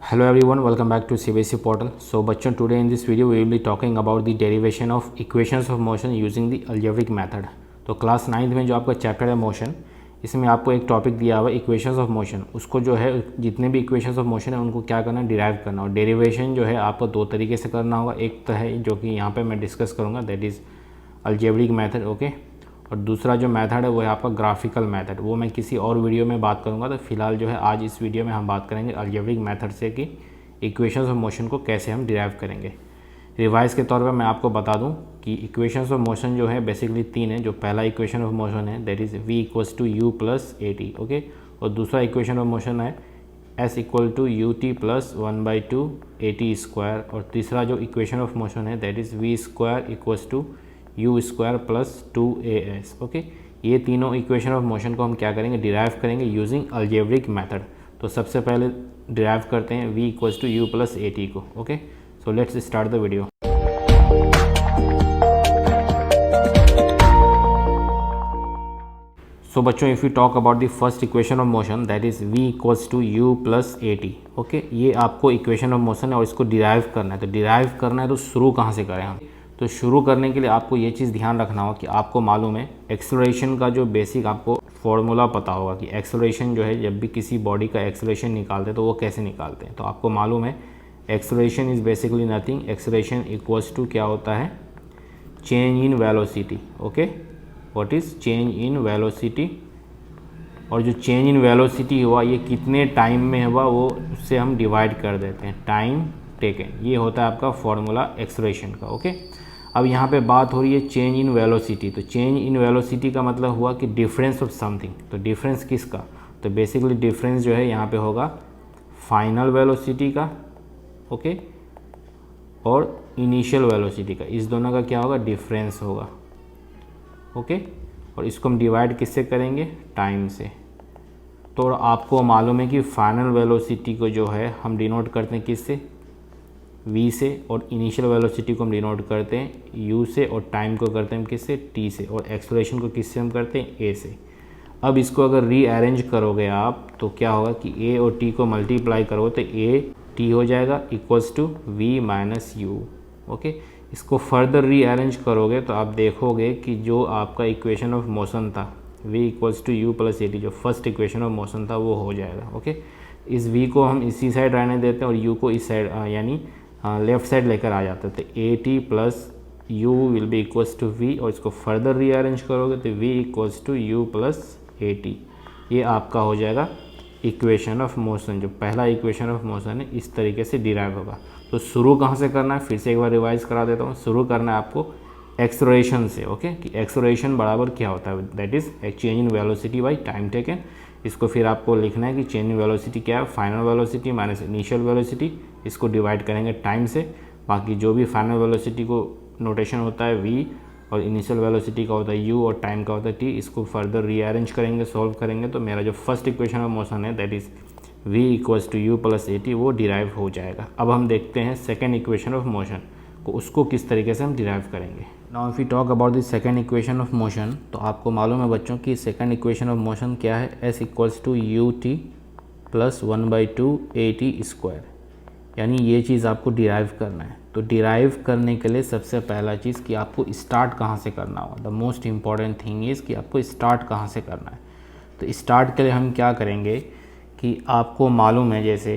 Hello everyone, welcome back to CBSE portal. So बच्चों, today in this video we will be talking about the derivation of equations of motion using the algebraic method. तो class 9th में जो आपका chapter है motion, इसमें आपको एक topic दिया हुआ है इक्वेशंस ऑफ मोशन। उसको जो है जितने भी इक्वेशंस ऑफ मोशन है उनको क्या करना है, डिराइव करना। और डेरिवेशन जो है आपको दो तरीके से करना होगा। एक तो है जो कि यहाँ पे मैं डिस्कस करूँगा, that is algebraic method, okay. और दूसरा जो मेथड है वो है आपका ग्राफिकल मेथड, वो मैं किसी और वीडियो में बात करूँगा। तो फिलहाल जो है आज इस वीडियो में हम बात करेंगे अलजेब्रिक मेथड से कि इक्वेशंस ऑफ मोशन को कैसे हम डिराइव करेंगे। रिवाइज के तौर पे मैं आपको बता दूं कि इक्वेशंस ऑफ मोशन जो है बेसिकली तीन है। जो पहला इक्वेशन ऑफ मोशन है that is v equals to u plus a t, okay. और दूसरा इक्वेशन ऑफ मोशन है s equal to u t plus 1/2 a t square. और तीसरा जो इक्वेशन ऑफ मोशन है that is v square equals to u square plus 2as, okay. ये तीनों equation of motion को हम क्या करेंगे, डिराइव करेंगे यूजिंग अलजेब्रिक मेथड। तो सबसे पहले डिराइव करते हैं v equals to u plus a t को, okay. So let's start the video. So बच्चों, if you talk about the first equation of motion that is v equals to u plus a t, okay. ये आपको equation of motion है और इसको derive करना है। तो डिराइव करना है तो शुरू कहाँ से करें हम? तो शुरू करने के लिए आपको ये चीज़ ध्यान रखना होगा कि आपको मालूम है एक्सेलरेशन का जो बेसिक आपको फॉर्मूला पता होगा कि एक्सेलरेशन जो है, जब भी किसी बॉडी का एक्सेलरेशन निकालते हैं तो वो कैसे निकालते हैं। तो आपको मालूम है acceleration is basically nothing, acceleration equals to क्या होता है, change in velocity, okay. What is change in velocity? और जो चेंज इन वेलोसिटी हुआ ये कितने टाइम में हुआ वो उससे हम डिवाइड कर देते हैं, टाइम टेकन। ये होता है आपका फॉर्मूला एक्सेलरेशन का, ओके। अब यहाँ पे बात हो रही है चेंज इन वेलोसिटी। तो चेंज इन वेलोसिटी का मतलब हुआ कि डिफरेंस ऑफ समथिंग। तो डिफरेंस किसका? तो बेसिकली डिफरेंस जो है यहाँ पे होगा फाइनल वेलोसिटी का, ओके, और इनिशियल वेलोसिटी का। इस दोनों का क्या होगा, डिफरेंस होगा, ओके। और इसको हम डिवाइड किससे करेंगे, टाइम से। तो आपको मालूम है कि फाइनल वेलोसिटी को जो है हम डिनोट करते हैं किससे, v से। और इनिशियल वेलोसिटी को हम डिनोट करते हैं u से। और टाइम को करते हैं हम किससे, t से। और एक्सेलरेशन को किससे हम करते हैं, a से। अब इसको अगर रीअरेंज करोगे आप तो क्या होगा कि a और t को मल्टीप्लाई करोगे तो a t हो जाएगा equals to v minus u, okay. इसको फर्दर रीअरेंज करोगे तो आप देखोगे कि जो आपका इक्वेशन ऑफ मोशन था v equals to u plus a t, जो फर्स्ट इक्वेशन ऑफ मोशन था वो हो जाएगा, ओके। इस v को हम इसी साइड रहने देते हैं और u को इस साइड यानी लेफ़्ट साइड लेकर आ जाते हैं। तो a t plus u will be equals to v. और इसको फर्दर रीअरेंज करोगे तो v equals to u plus a t. ये आपका हो जाएगा इक्वेशन ऑफ मोशन। जो पहला इक्वेशन ऑफ मोशन है इस तरीके से डिराइव होगा। तो शुरू कहाँ से करना है, फिर से एक बार रिवाइज करा देता हूँ। शुरू करना है आपको एक्सेलरेशन से, ओके। कि एक्सेलरेशन बराबर क्या होता है, that is change in velocity by time taken. इसको फिर आपको लिखना है कि चेंज इन वेलोसिटी क्या है, final velocity minus initial velocity. इसको डिवाइड करेंगे टाइम से। बाकी जो भी फाइनल वेलोसिटी को नोटेशन होता है v, और इनिशियल वेलोसिटी का होता है u, और टाइम का होता है t। इसको फर्दर रीअरेंज करेंगे, सॉल्व करेंगे तो मेरा जो फर्स्ट इक्वेशन ऑफ मोशन है that is v equals to u plus a t, वो डिराइव हो जाएगा। अब हम देखते हैं सेकेंड इक्वेशन ऑफ मोशन को, उसको किस तरीके से हम डिराइव करेंगे। Now if you talk about the second equation of motion, तो आपको मालूम है बच्चों कि सेकेंड इक्वेशन ऑफ मोशन क्या है, s equals to u t plus 1/2 a t square. यानी ये चीज़ आपको डिराइव करना है। तो डिराइव करने के लिए सबसे पहला चीज़ कि आपको स्टार्ट कहाँ से करना होगा। The most important thing is कि आपको स्टार्ट कहाँ से करना है। तो स्टार्ट के लिए हम क्या करेंगे कि आपको मालूम है जैसे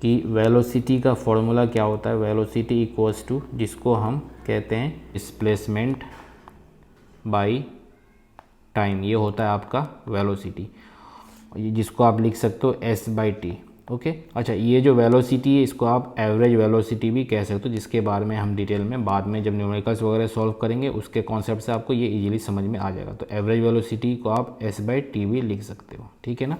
कि वेलोसिटी का फॉर्मूला क्या होता है, वेलोसिटी इक्वल्स टू, जिसको हम कहते हैं डिस्प्लेसमेंट बाई टाइम। ये होता है आपका वेलोसिटी, जिसको आप लिख सकते हो s बाई टी, ओके। अच्छा, ये जो वेलोसिटी है इसको आप एवरेज वेलोसिटी भी कह सकते हो, जिसके बारे में हम डिटेल में बाद में जब न्यूमेरिकल्स वगैरह सॉल्व करेंगे उसके कॉन्सेप्ट से आपको ये इजीली समझ में आ जाएगा। तो एवरेज वेलोसिटी को आप s बाई टी भी लिख सकते हो, ठीक है ना।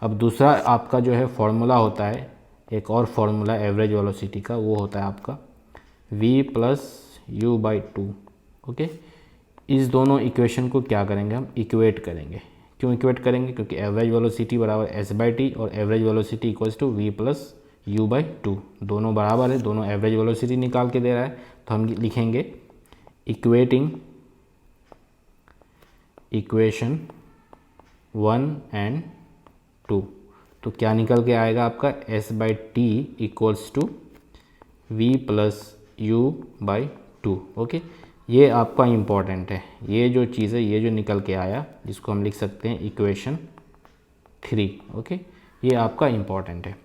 अब दूसरा आपका जो है फॉर्मूला होता है, एक और फॉर्मूला एवरेज वेलोसिटी का, वो होता है आपका v plus u by to, okay. इस दोनों इक्वेशन को क्या करेंगे, हम इक्वेट करेंगे। क्यों इक्वेट करेंगे, क्योंकि एवरेज वेलोसिटी बराबर s बाई टी और average velocity equals to v plus u by two. दोनों बराबर है, दोनों एवरेज वेलोसिटी निकाल के दे रहा है। तो हम लिखेंगे इक्वेटिंग इक्वेशन 1 एंड 2। तो क्या निकल के आएगा आपका S/T equals to V plus U by 2। Okay, ये आपका इम्पॉर्टेंट है, ये जो चीज़ है, ये जो निकल के आया, जिसको हम लिख सकते हैं इक्वेशन 3। ओके, ये आपका इम्पॉर्टेंट है।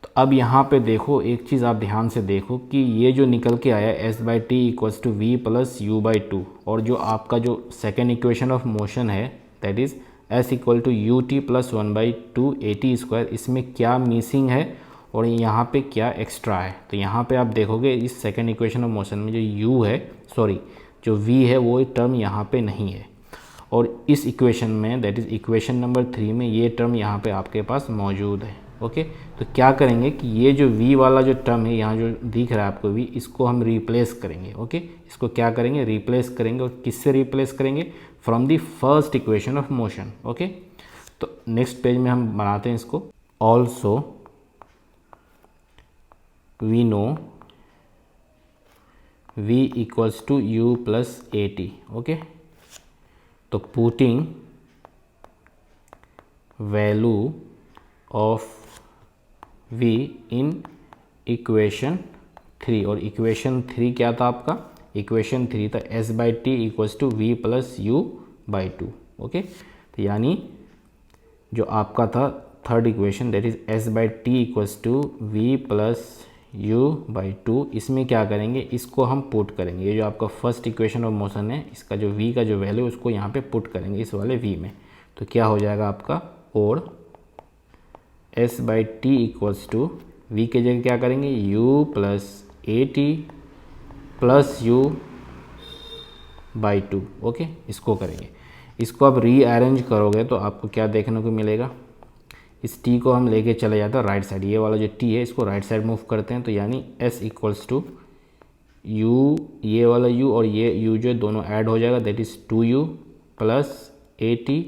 तो अब यहाँ पे देखो, एक चीज़ आप ध्यान से देखो कि ये जो निकल के आया S/T equals to V plus U by 2, और जो आपका जो सेकेंड इक्वेशन ऑफ मोशन है that is S equal to ut plus 1/2 AT square, इसमें क्या मिसिंग है और यहाँ पे क्या एक्स्ट्रा है। तो यहाँ पे आप देखोगे इस सेकेंड इक्वेशन ऑफ मोशन में जो u है, सॉरी जो v है, वो टर्म यहाँ पे नहीं है, और इस इक्वेशन में दैट इज़ इक्वेशन नंबर 3 में ये टर्म यहाँ पे आपके पास मौजूद है। ओके, तो क्या करेंगे कि ये जो v वाला जो टर्म है यहाँ जो दिख रहा है आपको v, इसको हम रिप्लेस करेंगे। ओके, इसको क्या करेंगे, रिप्लेस करेंगे, और किससे रिप्लेस करेंगे, from the first equation of motion. Okay, तो नेक्स्ट पेज में हम बनाते हैं इसको। Also we know v equals to u plus AT। Okay, तो putting value of v in equation 3, और इक्वेशन 3 क्या था आपका, इक्वेशन 3 था S/T equals to V plus U by 2। Okay, तो यानी जो आपका था third equation that is S/T equals to V plus U by 2, इसमें क्या करेंगे, इसको हम पुट करेंगे। ये जो आपका फर्स्ट इक्वेशन ऑफ मोशन है, इसका जो v का जो वैल्यू उसको यहाँ पे पुट करेंगे इस वाले v में। तो क्या हो जाएगा आपका, और S/T इक्वल्स टू v के जगह क्या करेंगे, u plus AT plus U by 2। Okay, इसको करेंगे। इसको आप रीअरेंज करोगे तो आपको क्या देखने को मिलेगा, इस t को हम लेके चले जाते हैं राइट साइड, ये वाला जो t है इसको राइट साइड मूव करते हैं, तो यानी s इक्वल्स टू u, ये वाला u और ये u जो दोनों ऐड हो जाएगा that is 2u plus AT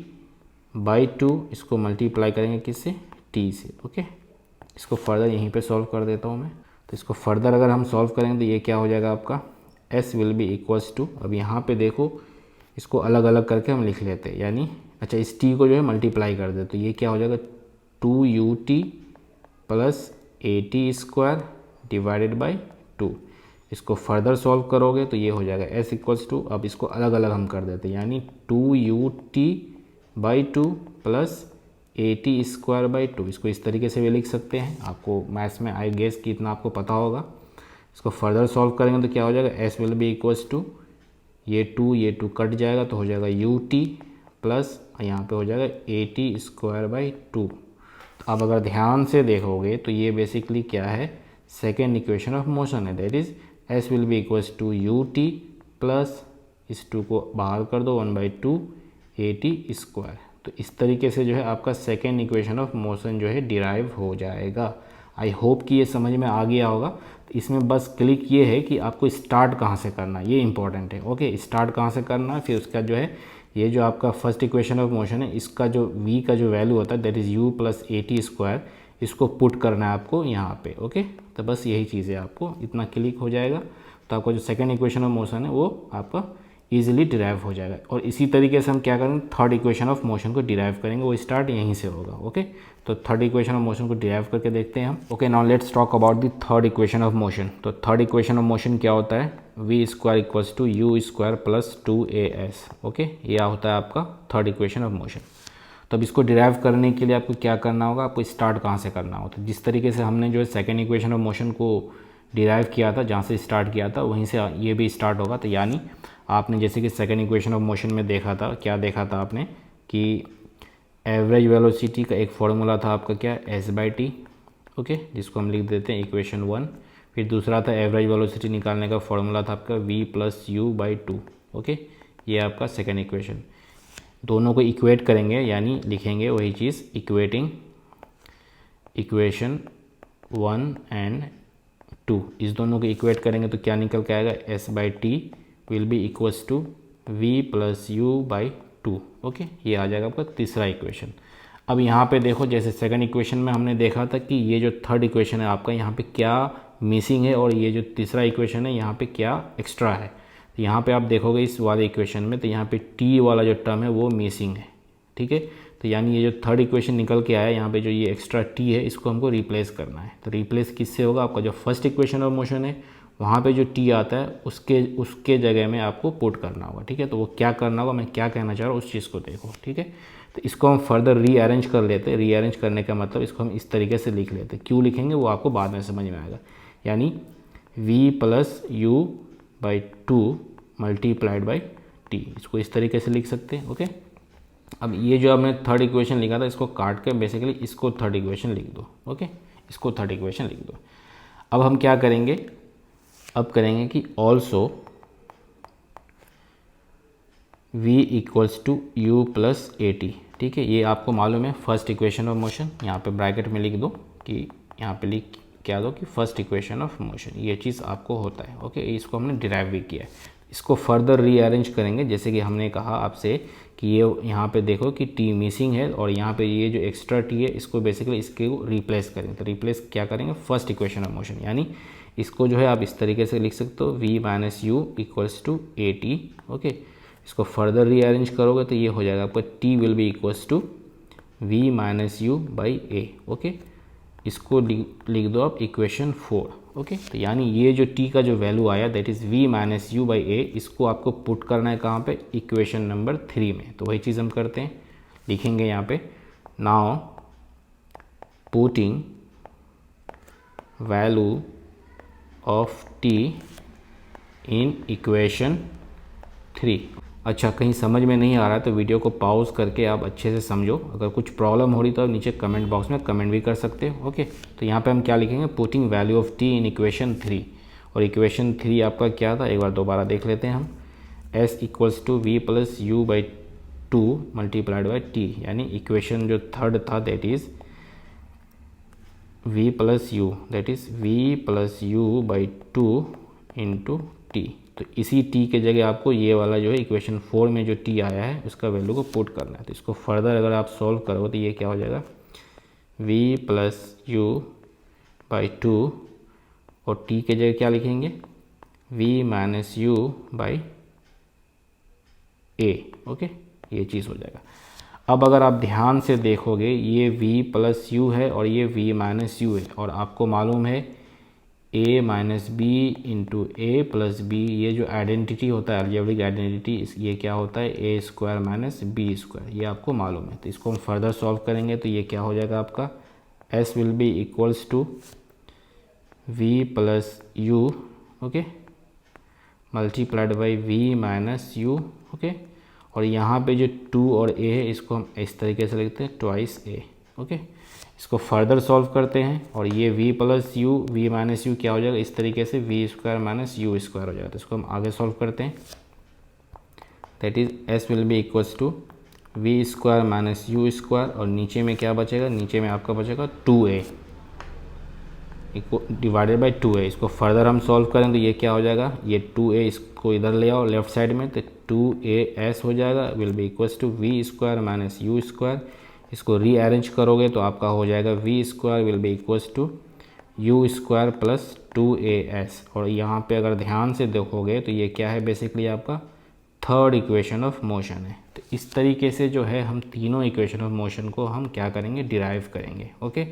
by 2, इसको मल्टीप्लाई करेंगे किससे, t से। ओके, इसको फर्दर यहीं पे सॉल्व कर देता हूँ मैं। तो इसको फर्दर अगर हम सॉल्व करेंगे तो ये क्या हो जाएगा आपका, s will be equals to, अब यहाँ पे देखो इसको अलग अलग करके हम लिख लेते हैं, यानी अच्छा इस t को जो है मल्टीप्लाई कर दे, तो ये क्या हो जाएगा 2ut plus AT square divided by 2। इसको फर्दर सॉल्व करोगे तो ये हो जाएगा s इक्वल्स टू, अब इसको अलग अलग हम कर देते हैं, यानी 2ut by 2 plus AT square by 2। इसको इस तरीके से भी लिख सकते हैं, आपको मैथ्स में आई गेस कि इतना आपको पता होगा। इसको फर्दर सॉल्व करेंगे तो क्या हो जाएगा, s will be equals to, ये 2 कट जाएगा तो हो जाएगा ut प्लस यहाँ पे हो जाएगा AT स्क्वायर बाई 2। तो अब अगर ध्यान से देखोगे तो ये बेसिकली क्या है, सेकेंड इक्वेशन ऑफ मोशन है, that is s will be equals to ut plus इस 2 को बाहर कर दो 1/2 AT स्क्वायर। तो इस तरीके से जो है आपका सेकेंड इक्वेशन ऑफ मोशन जो है डिराइव हो जाएगा। आई होप कि ये समझ में आ गया होगा। तो इसमें बस क्लिक ये है कि आपको स्टार्ट कहाँ से करना है, ये इंपॉर्टेंट है। ओके, स्टार्ट कहाँ से करना है, फिर उसका जो है ये जो आपका फर्स्ट इक्वेशन ऑफ मोशन है, इसका जो v का जो वैल्यू होता है that is u plus AT square, इसको पुट करना है आपको यहाँ पे। ओके, तो बस यही चीज़ है, आपको इतना क्लिक हो जाएगा तो आपका जो सेकेंड इक्वेशन ऑफ मोशन है वो आपका ईजिली डिराइव हो जाएगा। और इसी तरीके से हम क्या करेंगे, थर्ड इक्वेशन ऑफ मोशन को डिराइव करेंगे, वो स्टार्ट यहीं से होगा। ओके, तो थर्ड इक्वेशन ऑफ मोशन को डिराइव करके देखते हैं हम। Okay, now let's talk about the third equation of motion. तो थर्ड इक्वेशन ऑफ मोशन क्या होता है, v square equals to u square plus 2as। Okay, यह होता है आपका थर्ड इक्वेशन ऑफ मोशन। तो अब इसको डिराइव करने के लिए आपको क्या करना होगा, आपको स्टार्ट कहाँ से करना होता है। जिस तरीके से हमने जो है सेकेंड इक्वेशन ऑफ मोशन को डिराइव किया था, जहाँ से स्टार्ट किया था वहीं से ये भी स्टार्ट होगा। तो यानी आपने जैसे कि सेकेंड इक्वेशन ऑफ मोशन में देखा था, क्या देखा था आपने कि एवरेज वेलोसिटी का एक फॉर्मूला था आपका क्या, s/t। ओके, जिसको हम लिख देते हैं इक्वेशन 1। फिर दूसरा था एवरेज वेलोसिटी निकालने का फॉर्मूला था आपका v plus u by 2। Okay, ये आपका सेकेंड इक्वेशन। दोनों को इक्वेट करेंगे, यानी लिखेंगे वही चीज़, इक्वेटिंग इक्वेशन 1 एंड 2, इस दोनों को इक्वेट करेंगे तो क्या निकल के आएगा, s/t will be equals to v plus u by 2। Okay, ये आ जाएगा आपका तीसरा इक्वेशन। अब यहाँ पे देखो, जैसे सेकंड इक्वेशन में हमने देखा था कि ये जो थर्ड इक्वेशन है आपका, यहाँ पे क्या मिसिंग है, और ये जो तीसरा इक्वेशन है यहाँ पे क्या एक्स्ट्रा है। तो यहाँ पे आप देखोगे इस वाले इक्वेशन में, तो यहाँ पे t वाला जो टर्म है वो मिसिंग है। ठीक है, तो यानी ये जो थर्ड इक्वेशन निकल के आया यहाँ पे जो ये एक्स्ट्रा टी है इसको हमको रिप्लेस करना है। तो रिप्लेस किससे होगा, आपका जो फर्स्ट इक्वेशन ऑफ मोशन है वहाँ पे जो टी आता है उसके जगह में आपको पुट करना होगा। ठीक है, तो वो क्या करना होगा, मैं क्या कहना चाह रहा हूँ उस चीज़ को देखो। ठीक है, तो इसको हम फर्दर रीअरेंज कर लेते हैं। रीअरेंज करने का मतलब इसको हम इस तरीके से लिख लेते हैं। क्यों लिखेंगे वो आपको बाद में समझ में आएगा। यानी v plus u by 2 multiplied by T, इसको इस तरीके से लिख सकते हैं। ओके, अब ये जो हमने थर्ड इक्वेशन लिखा था इसको काट के बेसिकली इसको थर्ड इक्वेशन लिख दो। ओके, इसको थर्ड इक्वेशन लिख दो। अब हम क्या करेंगे, अब करेंगे कि also v equals to u plus a t. ठीक है, ये आपको मालूम है फर्स्ट इक्वेशन ऑफ मोशन। यहाँ पे ब्रैकेट में लिख दो कि यहाँ पे लिख क्या दो कि फर्स्ट इक्वेशन ऑफ मोशन, ये चीज़ आपको होता है। ओके, इसको हमने डिराइव भी किया है। इसको फर्दर रीअरेंज करेंगे, जैसे कि हमने कहा आपसे कि ये यहाँ पे देखो कि टी मिसिंग है और यहाँ पे ये जो एक्स्ट्रा टी है इसको बेसिकली इसके रिप्लेस करेंगे। तो रिप्लेस क्या करेंगे, फर्स्ट इक्वेशन ऑफ मोशन। यानी इसको जो है आप इस तरीके से लिख सकते हो v minus u equals to a t. Okay, इसको फर्दर रीअरेंज करोगे तो ये हो जाएगा आपका t will be equals to v minus u by a. Okay, इसको लिख दो आप इक्वेशन 4। ओके, तो यानी ये जो t का जो वैल्यू आया that is v minus u by a, इसको आपको पुट करना है कहाँ पे, इक्वेशन नंबर 3 में। तो वही चीज़ हम करते हैं, लिखेंगे यहाँ पे now putting value of t in equation 3। अच्छा, कहीं समझ में नहीं आ रहा है तो वीडियो को पॉज करके आप अच्छे से समझो। अगर कुछ प्रॉब्लम हो रही तो आप नीचे कमेंट बॉक्स में कमेंट भी कर सकते हो। ओके, तो यहाँ पे हम क्या लिखेंगे, putting value of T in equation 3। और इक्वेशन 3 आपका क्या था, एक बार दोबारा देख लेते हैं हम। s equals to v plus u by 2 multiplied by t, यानी इक्वेशन जो थर्ड था that is v plus u, that is v plus u by 2 into t. तो इसी t के जगह आपको ये वाला जो है इक्वेशन 4 में जो t आया है उसका वैल्यू को पुट करना है। तो इसको फर्दर अगर आप सॉल्व करोगे तो ये क्या हो जाएगा, v प्लस यू बाई 2 और t के जगह क्या लिखेंगे, v minus u by a। Okay, ये चीज़ हो जाएगा। अब अगर आप ध्यान से देखोगे ये v प्लस यू है और ये v माइनस यू है, और आपको मालूम है a minus b into a plus b, ये जो आइडेंटिटी होता है अलजेब्रिक आइडेंटिटी, ये क्या होता है ए स्क्वायर माइनस बी स्क्वायर, ये आपको मालूम है। तो इसको हम फर्दर सॉल्व करेंगे तो ये क्या हो जाएगा आपका, s will be equals to v plus u, okay, multiplied by v minus u. Okay, और यहाँ पे जो 2 और a है इसको हम इस तरीके से लिखते हैं ट्वाइस a। ओके, इसको फर्दर सॉल्व करते हैं और ये v plus u, v minus u क्या हो जाएगा, इस तरीके से v square minus u square हो जाएगा। तो इसको हम आगे सॉल्व करते हैं, that is s will be equals to v square minus u square, और नीचे में क्या बचेगा, नीचे में आपका बचेगा 2a डिवाइडेड बाई 2a। इसको फर्दर हम सॉल्व करें तो ये क्या हो जाएगा, ये 2a इसको इधर ले आओ लेफ्ट साइड में, तो 2as हो जाएगा will be equals to v square minus u square. इसको रीअरेंज करोगे तो आपका हो जाएगा v square will be equals to u square plus 2as। और यहाँ पे अगर ध्यान से देखोगे तो ये क्या है, बेसिकली आपका थर्ड इक्वेशन ऑफ मोशन है। तो इस तरीके से जो है हम तीनों इक्वेशन ऑफ मोशन को हम क्या करेंगे, डिराइव करेंगे। Okay,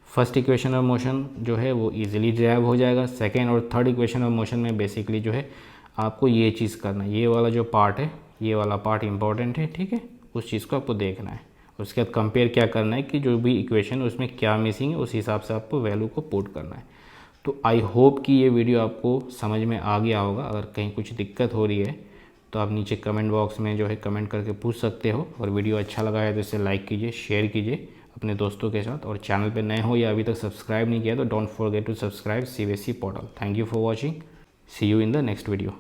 first equation of motion जो है वो इजीली डिराइव हो जाएगा। सेकेंड और थर्ड इक्वेशन ऑफ मोशन में बेसिकली जो है आपको ये चीज़ करना है, ये वाला जो पार्ट है, ये वाला पार्ट इंपॉर्टेंट है। ठीक है, उस चीज़ को आपको देखना है। उसके बाद कंपेयर क्या करना है कि जो भी इक्वेशन है उसमें क्या मिसिंग है, उस हिसाब से आपको वैल्यू को पुट करना है। तो आई होप कि ये वीडियो आपको समझ में आ गया होगा। अगर कहीं कुछ दिक्कत हो रही है तो आप नीचे कमेंट बॉक्स में जो है कमेंट करके पूछ सकते हो। और वीडियो अच्छा लगा है तो इसे लाइक कीजिए, शेयर कीजिए अपने दोस्तों के साथ। और चैनल पे नए हो या अभी तक सब्सक्राइब नहीं किया तो don't forget to subscribe CBSE portal. Thank you for watching, see you in the next video.